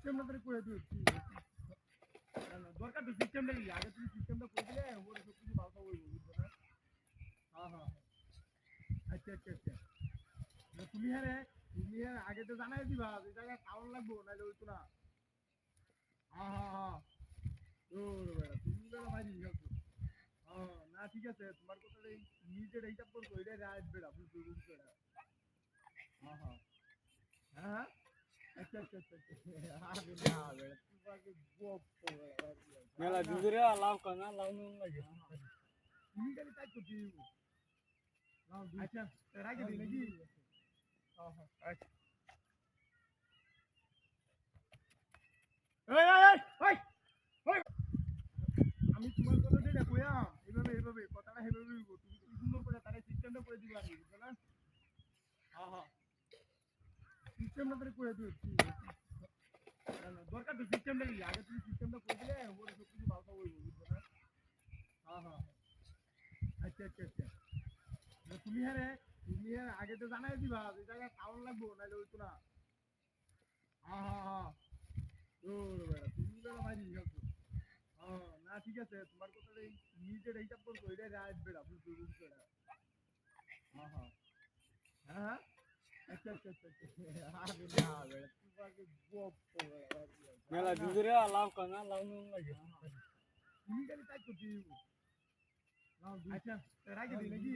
সিস্টেমটা করে করে দিও দরকার তো সিস্টেমটা কি আগে তুমি সিস্টেমটা করে দিলে ওর সব কিছু ভালো বলবো বুঝছো না। হ্যাঁ হ্যাঁ আচ্ছা আচ্ছা আচ্ছা তুমি হ্যাঁ তুমি আগে তো জানাই দিবা যে জায়গায় খাওয়ান লাগবো নাহলে হইতো না। হ্যাঁ হ্যাঁ হ্যাঁ তুমি বেড়া ভাই খেলছো। হ্যাঁ না ঠিক আছে তোমার কথাটা নিজের হিসাব করবো এটাই রাইট বেড়া বুঝছো বুঝছো এটা। হ্যাঁ হ্যাঁ হ্যাঁ আচ্ছা আচ্ছা আচ্ছা আরে না বেড়া তোমাকে বক মেলা দুপুরে লাভ কানা লাভ নুন লাগে তুমি খালি তাই তো দিও। আচ্ছা রাখি দিই নাকি। হ্যাঁ হ্যাঁ আচ্ছা এই এই এই এই আমি তোমার কথা যেটা কইয়াম এইভাবে এইভাবে কথাটা সেইভাবে হইব তুমি কি সুন্দর করে তারে সিস্টেমটা করে দিবা আর কি বুঝছো না। হ্যাঁ হ্যাঁ সিস্টেমটা করে দিও দরকার তো সিস্টেমটা কি আগে তুমি সিস্টেমটা করে দিলে ওর সব কিছু ভালো বলবো বুঝছো না। হ্যাঁ হ্যাঁ আচ্ছা আচ্ছা আচ্ছা তুমি আগে তো জানাই দিবা যে জায়গায় খাওয়ান লাগবো নাহলে হইতো না। হ্যাঁ হ্যাঁ হ্যাঁ বেড়া তুমি বেড়া ভাই খেলছো। হ্যাঁ না ঠিক আছে তোমার কথাটা নিজের হিসাব করবো এটাই রাইট বেড়া বুঝছো বুঝছো এটা। হ্যাঁ হ্যাঁ হ্যাঁ আচ্ছা আচ্ছা আচ্ছা আরে না বেড়া তোমাকে বক মেলা দুপুরে লাভ কানা লাভ নুন লাগে তুমি খালি তাই তো দিও। আচ্ছা রাখি দিই নাকি।